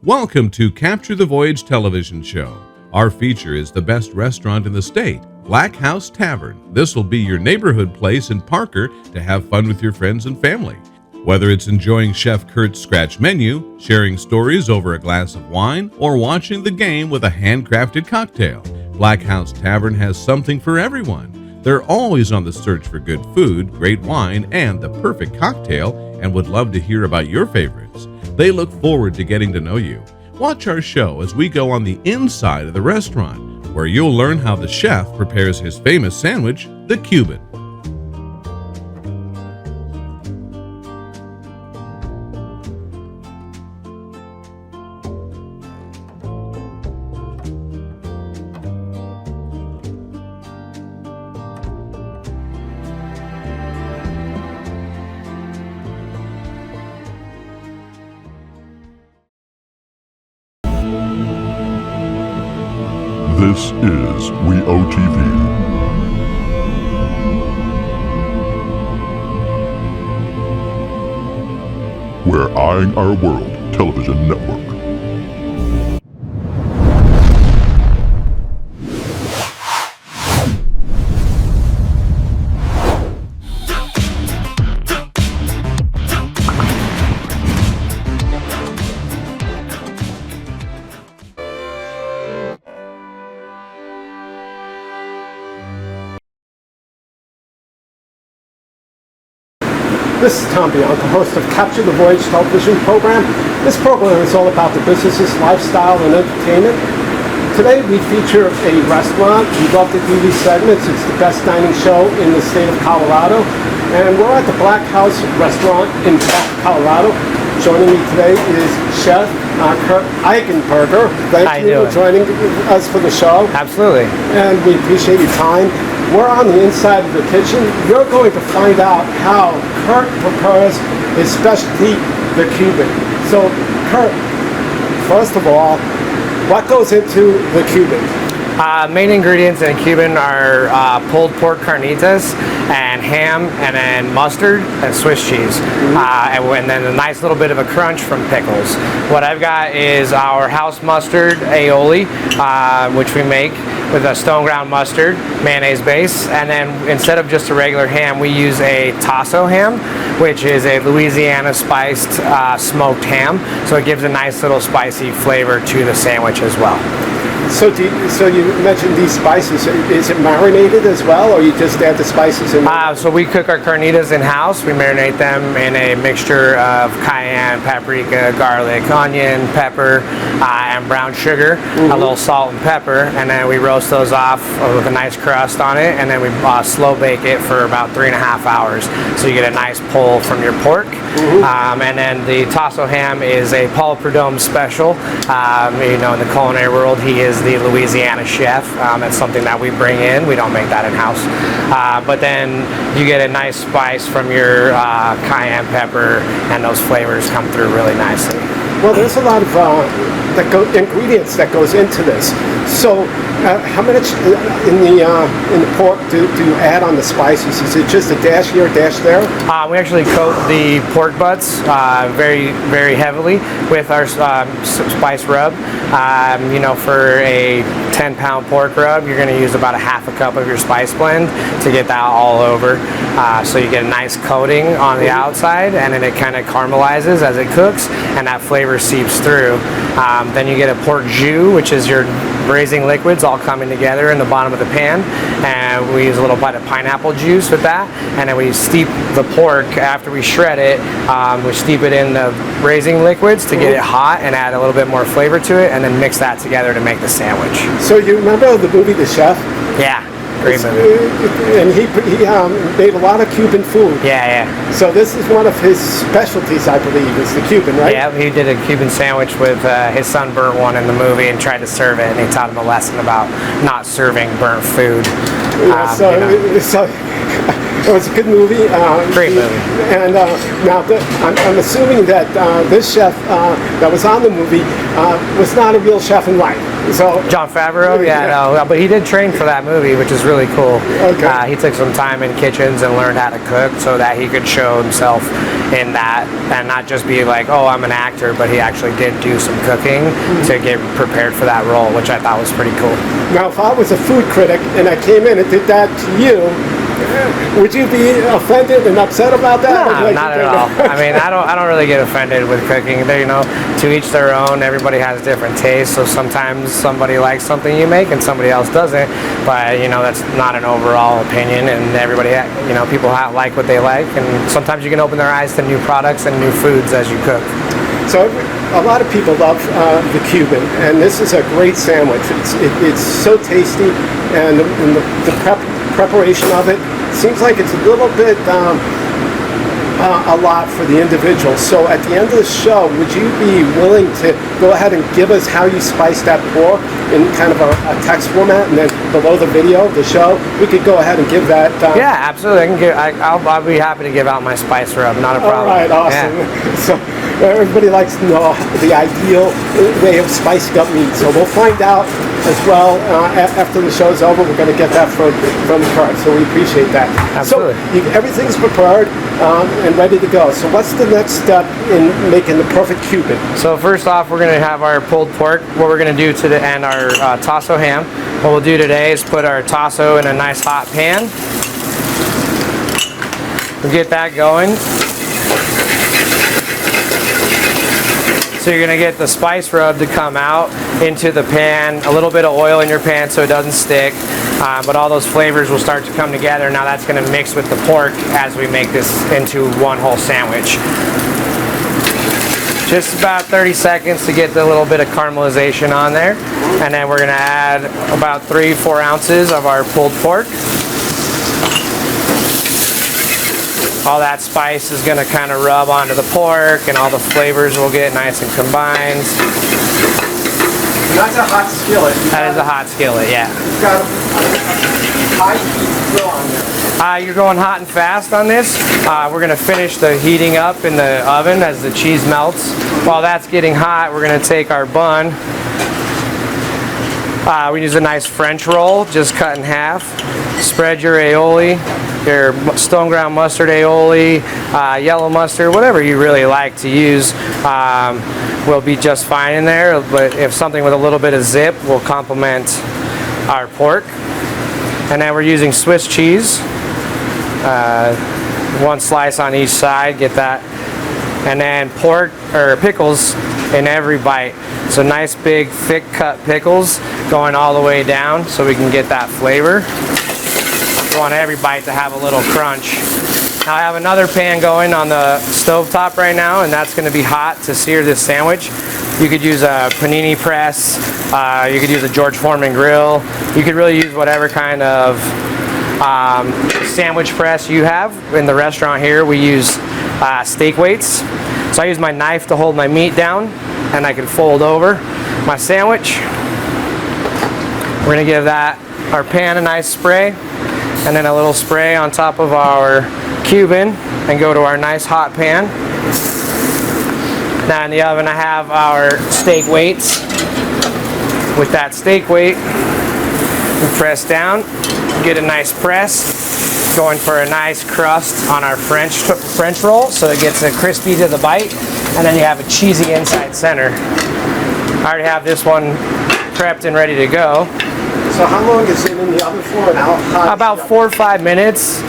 Welcome to Capture the Voyage television show. Our feature is the best restaurant in the state, Black House Tavern. This will be your neighborhood place in Parker to have fun with your friends and family. Whether it's enjoying Chef Kurt's scratch menu, sharing stories over a glass of wine, or watching the game with a handcrafted cocktail, Black House Tavern has something for everyone. They're always on the search for good food, great wine, and the perfect cocktail, and would love to hear about your favorites. They look forward to getting to know you. Watch our show as we go on the inside of the restaurant, where you'll learn how the chef prepares his famous sandwich, the Cuban. This is WeOTV. We're Eyeing Our World Television Network. This is Tom Bianco, host of Capture the Voyage television program. This program is all about the businesses, lifestyle, and entertainment. Today we feature a restaurant. We love to do these segments. It's the best dining show in the state of Colorado. And we're at the Black House restaurant in Colorado. Joining me today is Chef Kirk Eichenberger. Thank you for joining us for the show. Absolutely. And we appreciate your time. We're on the inside of the kitchen. You're going to find out how Kirk prepares his specialty, the Cuban. So, Kirk, first of all, what goes into the Cuban? Main ingredients in a Cuban are pulled pork carnitas and ham and then mustard and Swiss cheese. And then a nice little bit of a crunch from pickles. What I've got is our house mustard aioli, which we make with a stone ground mustard, mayonnaise base, and then instead of just a regular ham, we use a tasso ham, which is a Louisiana spiced smoked ham. So it gives a nice little spicy flavor to the sandwich as well. So you mentioned these spices. Is it marinated as well, or you just add the spices in? So we cook our carnitas in-house. We marinate them in a mixture of cayenne, paprika, garlic, onion, pepper, and brown sugar, a little salt and pepper, and then we roast those off with a nice crust on it, and then we slow bake it for about 3.5 hours. So you get a nice pull from your pork. And then the tasso ham is a Paul Prudhomme special. In the culinary world, he is the Louisiana chef. It's something that we bring in. We don't make that in-house. But then you get a nice spice from your cayenne pepper, and those flavors come through really nicely. Well, there's a lot of ingredients that goes into this. So, how much in the pork do you add on the spices? Is it just a dash here, a dash there? We actually coat the pork butts very, very heavily with our spice rub. For a 10-pound pork rub, you're going to use about a half a cup of your spice blend to get that all over. So you get a nice coating on the outside, and then it kind of caramelizes as it cooks, and that flavor seeps through. Then you get a pork jus, which is your braising liquids all coming together in the bottom of the pan, and we use a little bite of pineapple juice with that, and then we steep the pork after we shred it. We steep it in the braising liquids to get it hot and add a little bit more flavor to it, and then mix that together to make the sandwich. So you remember the movie The Chef? Yeah. Great movie. And he made a lot of Cuban food. Yeah. So this is one of his specialties, I believe, is the Cuban, right? Yeah, he did a Cuban sandwich with his son burnt one in the movie and tried to serve it, and he taught him a lesson about not serving burnt food. So it was a good movie. Great movie. And now I'm assuming that this chef that was on the movie was not a real chef in life. So John Favreau, no, but he did train for that movie, which is really cool. Okay. He took some time in kitchens and learned how to cook so that he could show himself in that and not just be like, oh, I'm an actor, but he actually did do some cooking to get prepared for that role, which I thought was pretty cool. Now, if I was a food critic and I came in and did that to you, would you be offended and upset about that? No, not at all. I mean, I don't really get offended with cooking. They, to each their own. Everybody has different tastes. So sometimes somebody likes something you make and somebody else doesn't. But that's not an overall opinion. And everybody, people like what they like. And sometimes you can open their eyes to new products and new foods as you cook. So a lot of people love the Cuban, and this is a great sandwich. It's so tasty, and the preparation of it seems like it's a little bit a lot for the individual. So at the end of the show, would you be willing to go ahead and give us how you spice that pork in kind of a text format, and then below the video, the show, we could go ahead and give that? Yeah, absolutely. I'll be happy to give out my spice rub. Not a problem. All right, awesome. Yeah. So everybody likes to know the ideal way of spicing up meat. So we'll find out as well after the show's over. We're going to get that from Kirk. So we appreciate that. Absolutely. So everything's prepared and ready to go. So what's the next step in making the perfect Cuban? So first off, we're going to have our pulled pork. What we're going to do and our tasso ham. What we'll do today is put our tasso in a nice hot pan. We'll get that going. So you're going to get the spice rub to come out into the pan, a little bit of oil in your pan so it doesn't stick, but all those flavors will start to come together. Now that's going to mix with the pork as we make this into one whole sandwich. Just about 30 seconds to get the little bit of caramelization on there, and then we're going to add about 3-4 ounces of our pulled pork. All that spice is going to kind of rub onto the pork, and all the flavors will get nice and combined. That's a hot skillet. That is a hot skillet, yeah. You've got a high heat grill on there. You're going hot and fast on this. We're going to finish the heating up in the oven as the cheese melts. While that's getting hot, we're going to take our bun. We use a nice French roll, just cut in half. Spread your aioli, your stone ground mustard aioli, yellow mustard, whatever you really like to use will be just fine in there. But if something with a little bit of zip will complement our pork. And then we're using Swiss cheese, one slice on each side, get that. And then pork or pickles in every bite. So nice big thick cut pickles going all the way down so we can get that flavor. We want every bite to have a little crunch. Now I have another pan going on the stove top right now, and that's going to be hot to sear this sandwich. You could use a panini press, you could use a George Foreman grill, you could really use whatever kind of sandwich press you have. In the restaurant here we use steak weights. So I use my knife to hold my meat down, and I can fold over my sandwich. We're going to give our pan a nice spray, and then a little spray on top of our Cuban, and go to our nice hot pan. Now in the oven I have our steak weights. With that steak weight, we press down, get a nice press. Going for a nice crust on our French roll, so it gets a crispy to the bite, and then you have a cheesy inside center. I already have this one prepped and ready to go. So how long is it in the oven for, and how hot? About 4 or 5 minutes,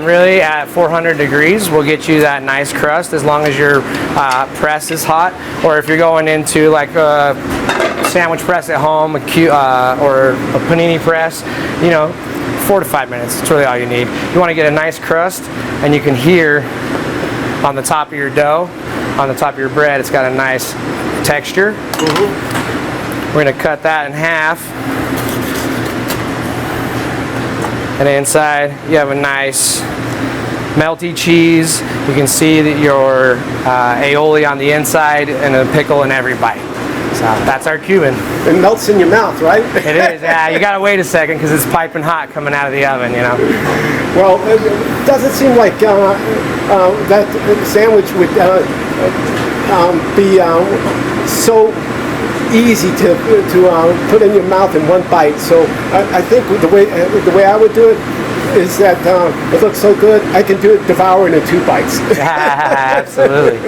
really at 400 degrees will get you that nice crust, as long as your press is hot. Or if you're going into like a sandwich press at home, or a panini press, 4 to 5 minutes, it's really all you need. You want to get a nice crust, and you can hear on the top of your dough, on the top of your bread, it's got a nice texture. We're going to cut that in half. And inside you have a nice melty cheese. You can see that your aioli on the inside, and a pickle in every bite. So that's our Cuban. It melts in your mouth, right? It is. Yeah, you gotta wait a second because it's piping hot coming out of the oven. Well, it doesn't seem like that sandwich would be so easy to put in your mouth in one bite. So I think the way I would do it is that it looks so good, I can devour it in 2 bites. Absolutely.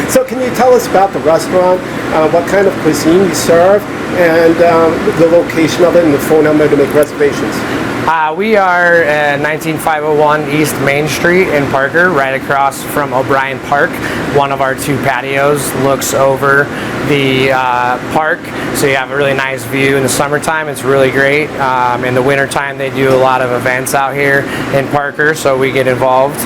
So can you tell us about the restaurant, what kind of cuisine you serve, and the location of it and the phone number to make reservations? We are at 19501 East Main Street in Parker, right across from O'Brien Park. One of our 2 patios looks over the park, so you have a really nice view. In the summertime, it's really great. In the wintertime, they do a lot of events out here in Parker, so we get involved.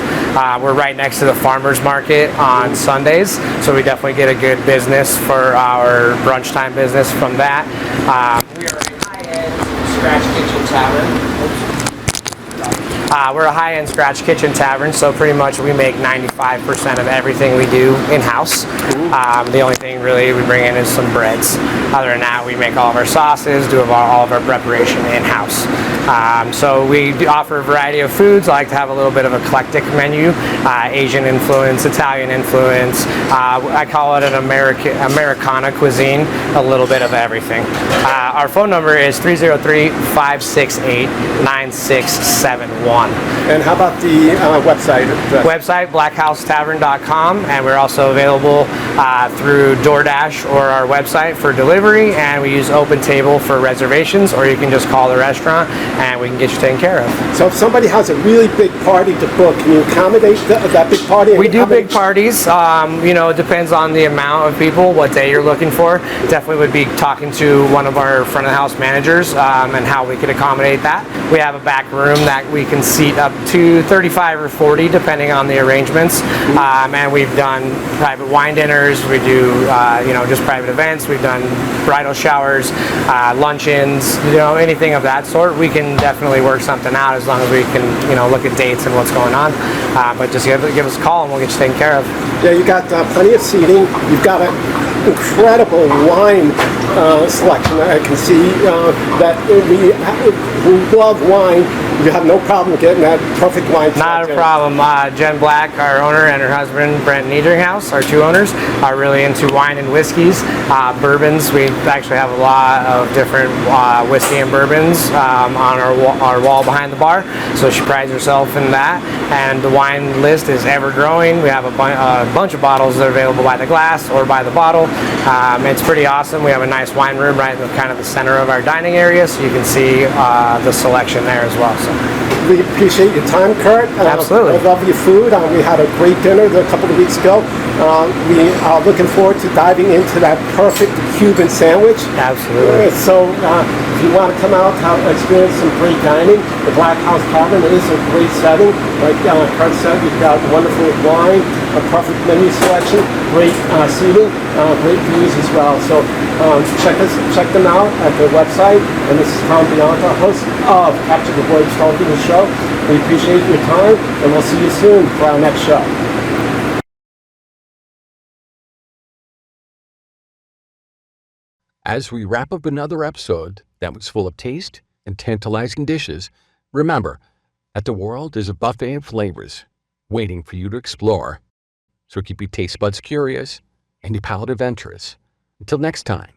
We're right next to the farmers market on Sundays, so we definitely get a good business for our brunch time business from that. We are a high-end scratch kitchen tavern. We're a high-end scratch kitchen tavern, so pretty much we make 95% of everything we do in-house. The only thing really we bring in is some breads. Other than that, we make all of our sauces, do all of our preparation in-house. So we do offer a variety of foods. I like to have a little bit of an eclectic menu, Asian influence, Italian influence. I call it an Americana cuisine, a little bit of everything. Our phone number is 303-568-9671. And how about the website? Website, blackhousetavern.com, and we're also available through DoorDash or our website for delivery, and we use Open Table for reservations, or you can just call the restaurant and we can get you taken care of. So if somebody has a really big party to book, can you accommodate that big party? We do big parties. It depends on the amount of people, what day you're looking for. Definitely would be talking to one of our front of the house managers and how we could accommodate that. We have a back room that we can seat up to 35 or 40 depending on the arrangements. And we've done private wine dinners. We do just private events. We've done bridal showers, luncheons, anything of that sort. We can definitely work something out as long as we can look at dates and what's going on. But just give us a call and we'll get you taken care of. Yeah, you got plenty of seating. You've got an incredible wine selection. I can see that we love wine. You have no problem getting that perfect wine. Not a problem. Jen Black, our owner, and her husband, Brent Niederhaus, our 2 owners, are really into wine and whiskeys. Bourbons, we actually have a lot of different whiskey and bourbons on our wall behind the bar, so she prides herself in that. And the wine list is ever growing. We have a bunch of bottles that are available by the glass or by the bottle. It's pretty awesome. We have a nice wine room right in the kind of the center of our dining area, so you can see the selection there as well. So. We appreciate your time, Kurt. Absolutely. I love your food. We had a great dinner a couple of weeks ago. We are looking forward to diving into that perfect Cuban sandwich. Absolutely. So if you want to come out to experience some great dining, the Black House Tavern is a great setting. Like Kurt said, you've got wonderful wine, a perfect menu selection, great seating, great views as well. So check them out at their website. And this is Tom Bianca, host of Capture the Voyage television show. We appreciate your time, and we'll see you soon for our next show. As we wrap up another episode that was full of taste and tantalizing dishes, remember that the world is a buffet of flavors waiting for you to explore. So keep your taste buds curious and your palate adventurous. Until next time,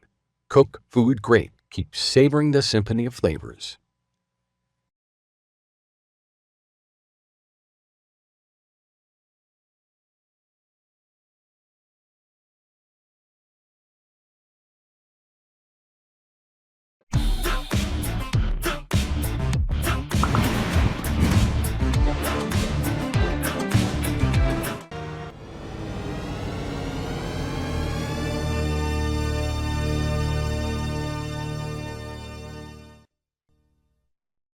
cook food great. Keep savoring the symphony of flavors.